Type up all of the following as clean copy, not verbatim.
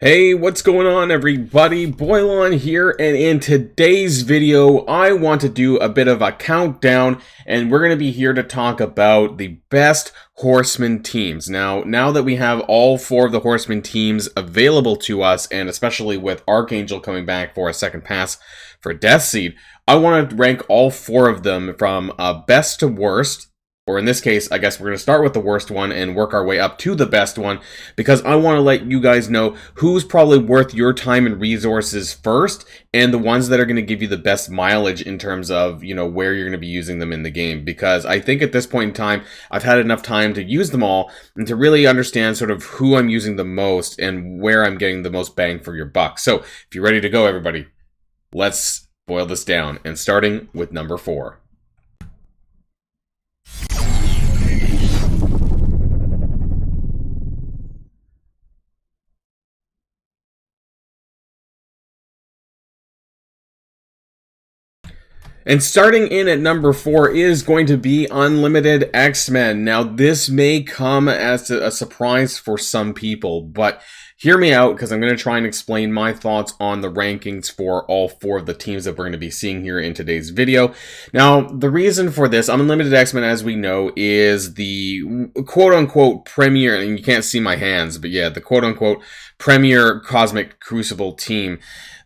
Hey, what's going on everybody? Boilon here, and in today's video, I want to do a bit of a countdown, and we're going to be here to talk about the best Horsemen teams. Now that we have all four of the Horsemen teams available to us, and especially with Archangel coming back for a second pass for Death Seed, I want to rank all four of them from best to worst. Or in this case, I guess we're going to start with the worst one and work our way up to the best one, because I want to let you guys know who's probably worth your time and resources first, and the ones that are going to give you the best mileage in terms of, where you're going to be using them in the game. Because I think at this point in time, I've had enough time to use them all and to really understand sort of who I'm using the most and where I'm getting the most bang for your buck. So if you're ready to go, everybody, let's boil this down. And starting with number 4. And starting in at number 4 is going to be Unlimited X-Men. Now, this may come as a surprise for some people, but hear me out, because I'm going to try and explain my thoughts on the rankings for all four of the teams that we're going to be seeing here in today's video. Now, the reason for this, Unlimited X-Men, as we know, is the quote-unquote premier, and you can't see my hands, but yeah, the quote-unquote premier Cosmic Crucible team.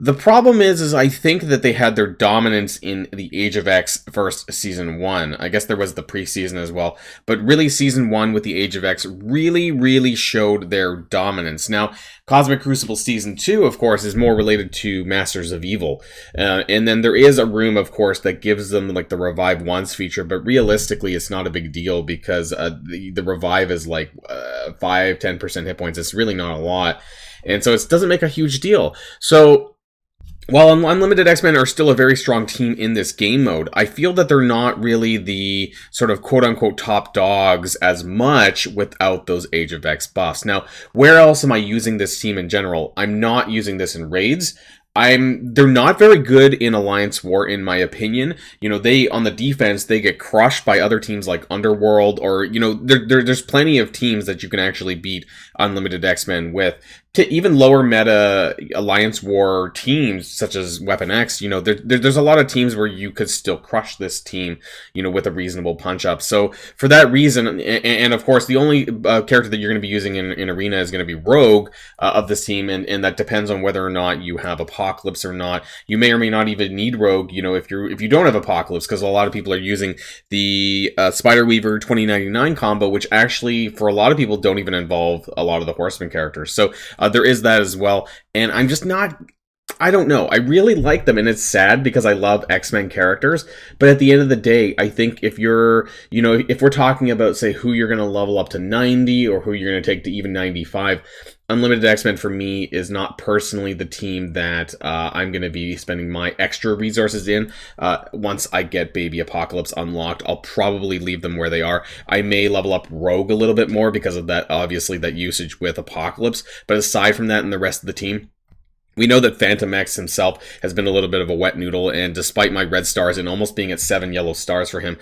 The problem is I think that they had their dominance in the Age of X first Season 1. I guess there was the preseason as well. But really, Season 1 with the Age of X really showed their dominance. Now, Cosmic Crucible Season 2, of course, is more related to Masters of Evil. And then there is a room, of course, that gives them like the Revive Once feature. But realistically, it's not a big deal because the Revive is like 5-10% hit points. It's really not a lot. And so it doesn't make a huge deal. So while Unlimited X-Men are still a very strong team in this game mode, I feel that they're not really the sort of quote-unquote top dogs as much without those Age of X buffs. Now, where else am I using this team in general? I'm not using this in raids. They're not very good in Alliance War, in my opinion. They, on the defense, they get crushed by other teams like Underworld, or, there's plenty of teams that you can actually beat Unlimited X-Men with. To even lower meta Alliance War teams, such as Weapon X, there's a lot of teams where you could still crush this team, with a reasonable punch-up. So, for that reason, and of course, the only character that you're going to be using in Arena is going to be Rogue of this team, and that depends on whether or not you have Apocalypse or not. You may or may not even need Rogue, if you don't have Apocalypse, because a lot of people are using the Spider Weaver 2099 combo, which actually, for a lot of people, don't even involve a lot of the Horseman characters. So, there is that as well, and I'm just not, I don't know, I really like them, and it's sad because I love X-Men characters, but at the end of the day, I think if you're, if we're talking about, say, who you're going to level up to 90, or who you're going to take to even 95, Unlimited X-Men for me is not personally the team that I'm going to be spending my extra resources in. Once I get Baby Apocalypse unlocked, I'll probably leave them where they are. I may level up Rogue a little bit more because of that, obviously, that usage with Apocalypse. But aside from that and the rest of the team, we know that Phantom X himself has been a little bit of a wet noodle, and despite my red stars and almost being at 7 yellow stars for him,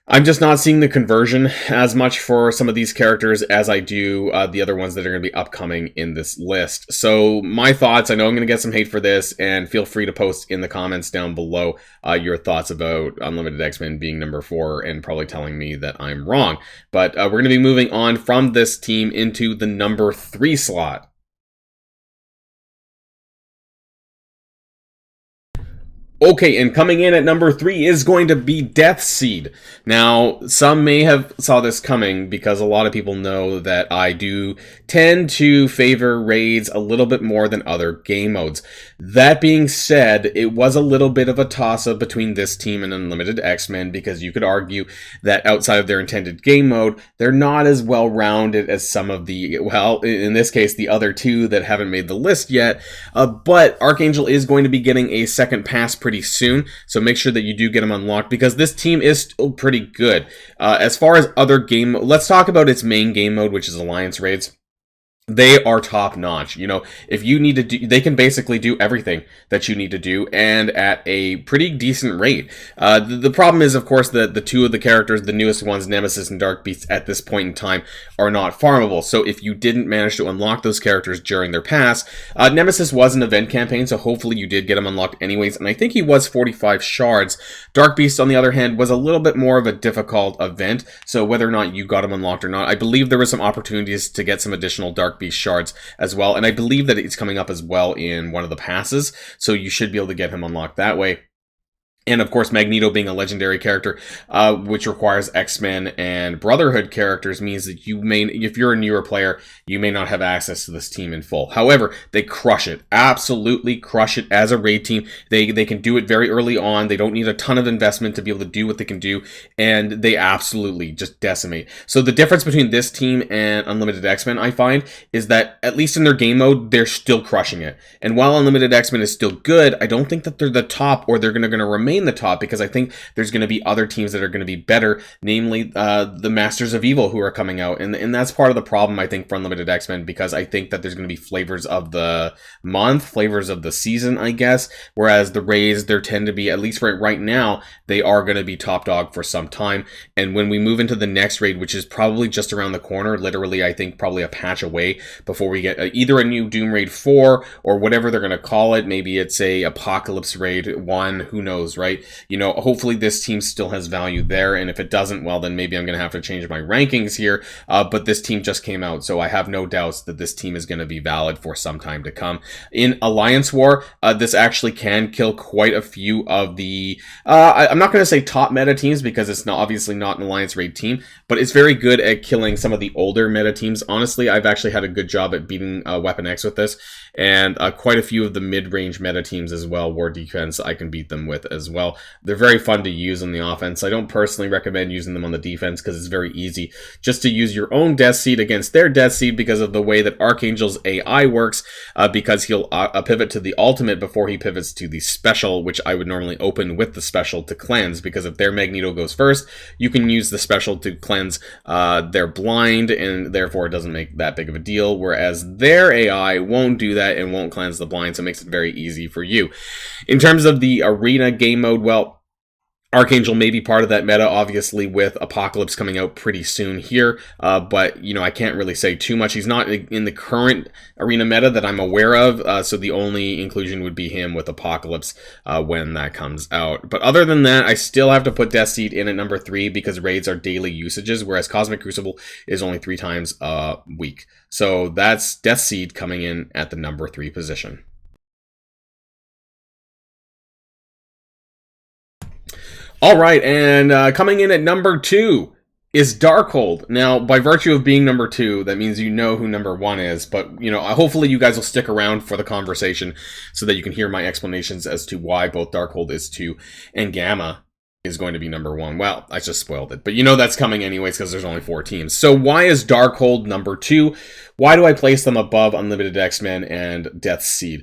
I'm just not seeing the conversion as much for some of these characters as I do the other ones that are going to be upcoming in this list. So my thoughts, I know I'm going to get some hate for this, and feel free to post in the comments down below your thoughts about Unlimited X-Men being number 4 and probably telling me that I'm wrong. But we're going to be moving on from this team into the number 3 slot. Okay, and coming in at number 3 is going to be Death Seed. Now, some may have saw this coming because a lot of people know that I do tend to favor raids a little bit more than other game modes. That being said, it was a little bit of a toss-up between this team and Unlimited X-Men, because you could argue that outside of their intended game mode, they're not as well-rounded as some of the, well, in this case, the other two that haven't made the list yet. But Archangel is going to be getting a second pass pretty soon, so make sure that you do get them unlocked, because this team is still pretty good. As far as other game, let's talk about its main game mode, which is Alliance Raids. they are top notch. You know, if you need to do, they can basically do everything that you need to do, and at a pretty decent rate. The problem is, of course, the two of the characters, the newest ones, Nemesis and Dark Beast, at this point in time, are not farmable. So if you didn't manage to unlock those characters during their pass, Nemesis was an event campaign, so hopefully you did get him unlocked anyways, and I think he was 45 shards. Dark Beast, on the other hand, was a little bit more of a difficult event, so whether or not you got him unlocked or not, I believe there were some opportunities to get some additional Dark Beast shards as well, and I believe that it's coming up as well in one of the passes, so you should be able to get him unlocked that way. And of course, Magneto being a legendary character, which requires X-Men and Brotherhood characters, means that you may, if you're a newer player, you may not have access to this team in full. However, they crush it, absolutely crush it as a raid team. They can do it very early on. They don't need a ton of investment to be able to do what they can do, and they absolutely just decimate. So the difference between this team and Unlimited X-Men, I find, is that at least in their game mode, they're still crushing it. And while Unlimited X-Men is still good, I don't think that they're the top, or they're going to remain the top, because I think there's going to be other teams that are going to be better, namely the Masters of Evil who are coming out, and that's part of the problem, I think, for Unlimited X-Men, because I think that there's going to be flavors of the month, flavors of the season, I guess, whereas the Rays, there tend to be, at least right now, they are going to be top dog for some time. And when we move into the next raid, which is probably just around the corner, literally I think probably a patch away before we get either a new Doom Raid 4 or whatever they're going to call it, maybe it's a Apocalypse Raid 1, who knows, right? You know, hopefully this team still has value there, and if it doesn't, well, then maybe I'm going to have to change my rankings here, but this team just came out, so I have no doubts that this team is going to be valid for some time to come. In Alliance War, this actually can kill quite a few of the, I'm not going to say top meta teams, because it's not, obviously not an Alliance raid team, but it's very good at killing some of the older meta teams. Honestly, I've actually had a good job at beating Weapon X with this, and quite a few of the mid-range meta teams as well, War Defense, I can beat them with as well. They're very fun to use on the offense. I don't personally recommend using them on the defense, because it's very easy just to use your own Death Seed against their Death Seed, because of the way that Archangel's AI works, because he'll pivot to the ultimate before he pivots to the special, which I would normally open with the special to cleanse, because if their Magneto goes first, you can use the special to cleanse their blind, and therefore it doesn't make that big of a deal, whereas their AI won't do that and won't cleanse the blind, so it makes it very easy for you. In terms of the arena game mode, well, Archangel may be part of that meta, obviously, with Apocalypse coming out pretty soon here, but, you know, I can't really say too much. He's not in the current arena meta that I'm aware of, so the only inclusion would be him with Apocalypse when that comes out. But other than that, I still have to put Death Seed in at number 3, because raids are daily usages, whereas Cosmic Crucible is only 3 times a week. So that's Death Seed coming in at the number 3 position. All right, and coming in at number 2 is Darkhold. Now, by virtue of being number 2, that means you know who number 1 is, but, you know, hopefully you guys will stick around for the conversation so that you can hear my explanations as to why both Darkhold is 2 and Gamma is going to be number 1. Well, I just spoiled it, but you know that's coming anyways, because there's only 4 teams. So why is Darkhold number 2? Why do I place them above Unlimited X-Men and Death Seed?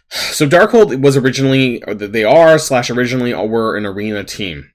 So Darkhold was originally, or they are, / originally were an arena team.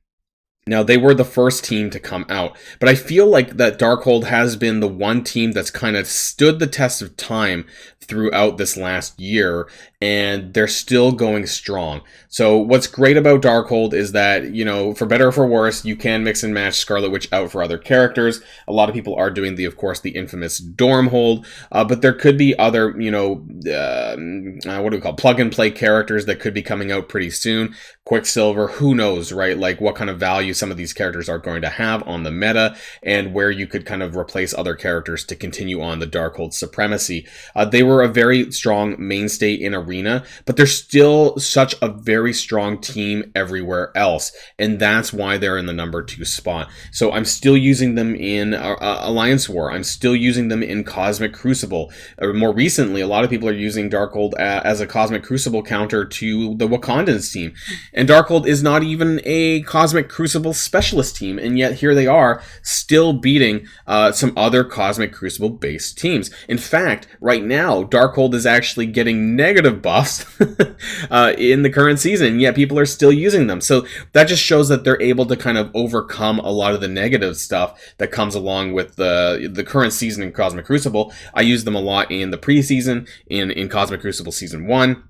Now, they were the first team to come out, but I feel like that Darkhold has been the one team that's kind of stood the test of time throughout this last year, and they're still going strong. So what's great about Darkhold is that, you know, for better or for worse, you can mix and match Scarlet Witch out for other characters. A lot of people are doing the, of course, the infamous Dormhold, but there could be other, you know, what do we call, plug and play characters that could be coming out pretty soon. Quicksilver, who knows, right? Like what kind of value some of these characters are going to have on the meta, and where you could kind of replace other characters to continue on the Darkhold supremacy. They were a very strong mainstay in Arena, but they're still such a very strong team everywhere else, and that's why they're in the number 2 spot. So I'm still using them in Alliance War. I'm still using them in Cosmic Crucible. More recently, a lot of people are using Darkhold as a Cosmic Crucible counter to the Wakandans team. And Darkhold is not even a Cosmic Crucible Crucible specialist team, and yet here they are still beating some other Cosmic Crucible based teams. In fact, right now, Darkhold is actually getting negative buffs in the current season, yet people are still using them. So that just shows that they're able to kind of overcome a lot of the negative stuff that comes along with the current season in Cosmic Crucible. I used them a lot in the preseason, in Cosmic Crucible Season 1,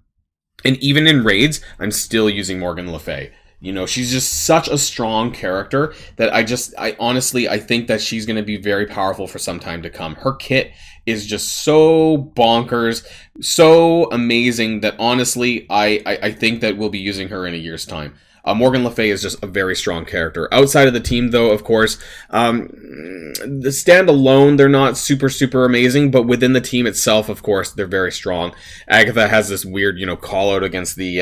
and even in raids, I'm still using Morgan Le Fay. You know, she's just such a strong character that I honestly think that she's going to be very powerful for some time to come. Her kit is just so bonkers, so amazing that honestly, I think that we'll be using her in a year's time. Morgan Le Fay is just a very strong character. Outside of the team, though, of course, the standalone, they're not super amazing, but within the team itself, of course, they're very strong. Agatha has this weird, call out against the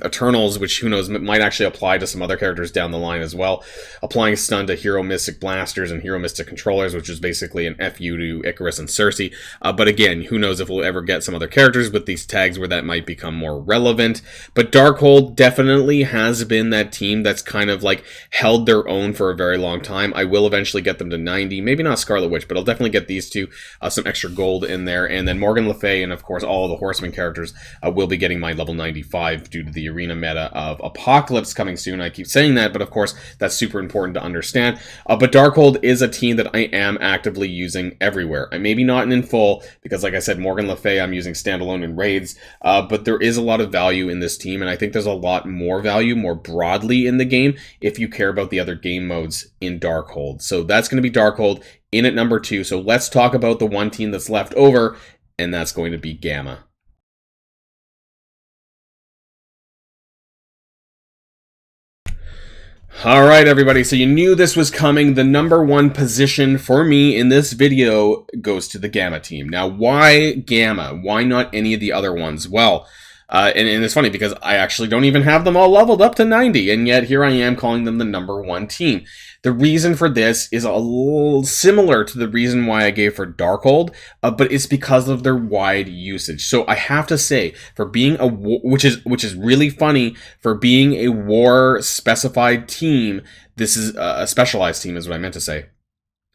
Eternals, which, who knows, might actually apply to some other characters down the line as well. Applying stun to Hero Mystic Blasters and Hero Mystic Controllers, which is basically an FU to Icarus and Cersei. But again, who knows if we'll ever get some other characters with these tags where that might become more relevant. But Darkhold definitely has been that team that's kind of like held their own for a very long time. I will eventually get them to 90, maybe not Scarlet Witch, but I'll definitely get these two, some extra gold in there, and then Morgan Le Fay and of course all of the Horsemen characters will be getting my level 95 due to the arena meta of Apocalypse coming soon. I keep saying that, but of course that's super important to understand. But Darkhold is a team that I am actively using everywhere. I maybe not in full, because like I said, Morgan Le Fay I'm using standalone in raids, but there is a lot of value in this team, and I think there's a lot more value more broadly in the game if you care about the other game modes in Darkhold. So that's going to be Darkhold in at number 2. So let's talk about the one team that's left over, and that's going to be Gamma. Alright everybody, so you knew this was coming. The number 1 position for me in this video goes to the Gamma team. Now why Gamma? Why not any of the other ones? Well, and it's funny because I actually don't even have them all leveled up to 90, and yet here I am calling them the number 1 team. The reason for this is a little similar to the reason why I gave for Darkhold, but it's because of their wide usage. So I have to say, for being a which is really funny, for being a war specified team, this is a specialized team is what I meant to say.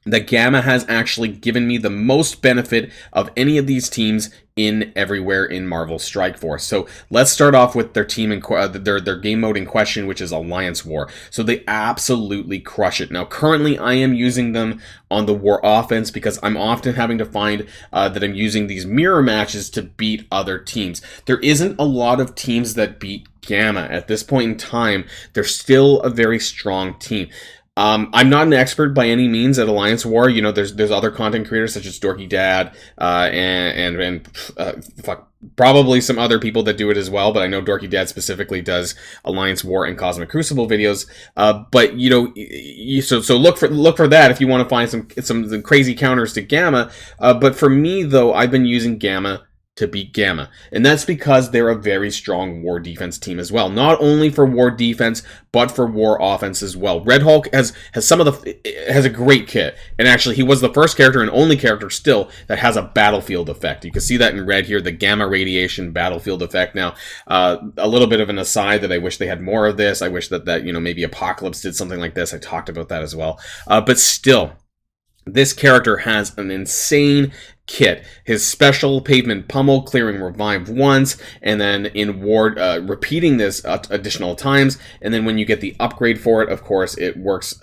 The Gamma has actually given me the most benefit of any of these teams in everywhere in Marvel Strike Force. So let's start off with their team in their game mode in question, which is Alliance War. So they absolutely crush it. Now currently I am using them on the War offense because I'm often having to find that I'm using these mirror matches to beat other teams. There isn't a lot of teams that beat Gamma at this point in time. They're still a very strong team. I'm not an expert by any means at Alliance War. You know, there's other content creators such as Dorky Dad, and probably some other people that do it as well. But I know Dorky Dad specifically does Alliance War and Cosmic Crucible videos. But you know, so look for that if you want to find some crazy counters to Gamma. But for me though, I've been using Gamma to beat Gamma, and that's because they're a very strong war defense team as well. Not only for war defense, but for war offense as well. Red Hulk has a great kit, and actually he was the first character and only character still that has a battlefield effect. You can see that in red here, the gamma radiation battlefield effect. Now, a little bit of an aside that I wish they had more of this. I wish that you know, maybe Apocalypse did something like this. I talked about that as well, but still, this character has an insane kit. His special pavement pummel, clearing revive once, and then in ward repeating this additional times, and then when you get the upgrade for it, of course it works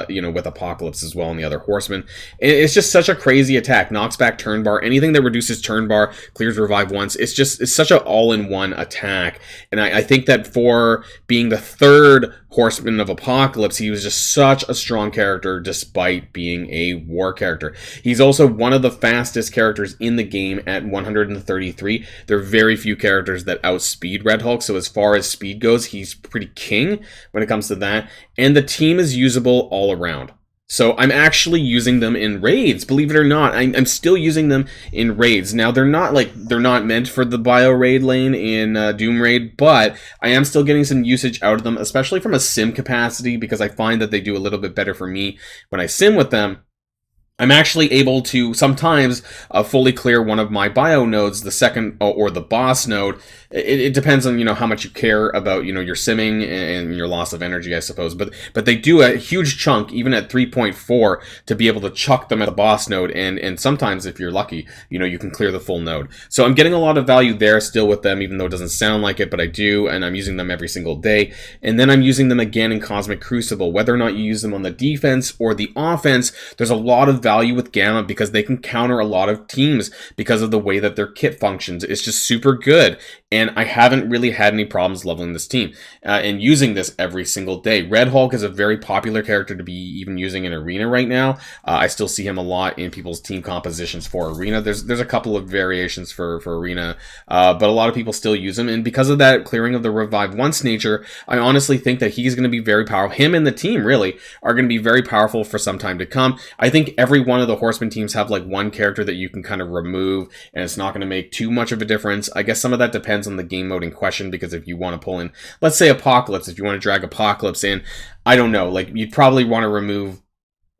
you know, with Apocalypse as well and the other Horsemen. It's just such a crazy attack. Knocks back turn bar, anything that reduces turn bar, clears revive once. It's such an all-in-one attack, and I think that for being the third Horseman of Apocalypse, he was just such a strong character despite being a war character. He's also one of the fastest characters in the game at 133. There are very few characters that outspeed Red Hulk, so as far as speed goes, he's pretty king when it comes to that. And the team is usable all around. So I'm actually using them in raids, believe it or not. I'm still using them in raids. Now they're not meant for the bio raid lane in Doom Raid, but I am still getting some usage out of them, especially from a sim capacity, because I find that they do a little bit better for me when I sim with them. I'm actually able to sometimes fully clear one of my bio nodes, the second or the boss node. It depends on, how much you care about, your simming and your loss of energy, I suppose. But they do a huge chunk, even at 3.4, to be able to chuck them at the boss node. And sometimes, if you're lucky, you can clear the full node. So I'm getting a lot of value there still with them, even though it doesn't sound like it, but I do. And I'm using them every single day. And then I'm using them again in Cosmic Crucible. Whether or not you use them on the defense or the offense, there's a lot of value with Gamma because they can counter a lot of teams because of the way that their kit functions. It's just super good, and I haven't really had any problems leveling this team and using this every single day. Red Hulk is a very popular character to be even using in Arena right now. I still see him a lot in people's team compositions for Arena. There's a couple of variations for Arena, but a lot of people still use him, and because of that clearing of the Revive Once nature, I honestly think that he's going to be very powerful. Him and the team really are going to be very powerful for some time to come. I think every one of the Horseman teams have like one character that you can kind of remove, and it's not going to make too much of a difference. I guess some of that depends on the game mode in question, because if you want to pull in, let's say Apocalypse, if you want to drag Apocalypse in, I don't know, like you'd probably want to remove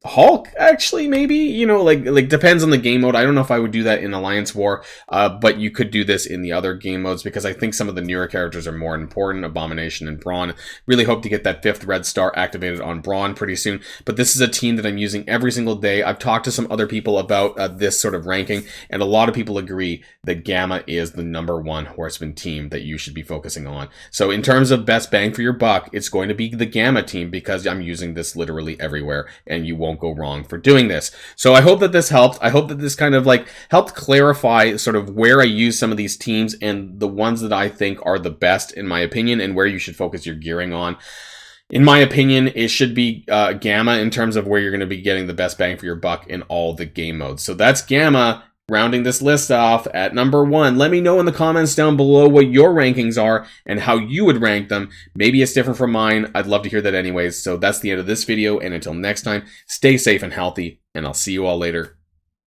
Hulk, actually, maybe, like depends on the game mode. I don't know if I would do that in Alliance War, but you could do this in the other game modes, because I think some of the newer characters are more important. Abomination and Brawn. Really hope to get that 5th red star activated on Brawn pretty soon, but this is a team that I'm using every single day. I've talked to some other people about this sort of ranking, and a lot of people agree that Gamma is the #1 Horseman team that you should be focusing on. So in terms of best bang for your buck, it's going to be the Gamma team, because I'm using this literally everywhere, and you won't go wrong for doing this. So I hope that this helped. I hope that this kind of like helped clarify sort of where I use some of these teams and the ones that I think are the best in my opinion, and where you should focus your gearing on. In my opinion, it should be Gamma in terms of where you're going to be getting the best bang for your buck in all the game modes. So that's Gamma. Rounding this list off at #1. Let me know in the comments down below what your rankings are and how you would rank them. Maybe it's different from mine. I'd love to hear that anyways. So that's the end of this video, and until next time, stay safe and healthy, and I'll see you all later.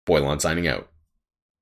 Boilon signing out.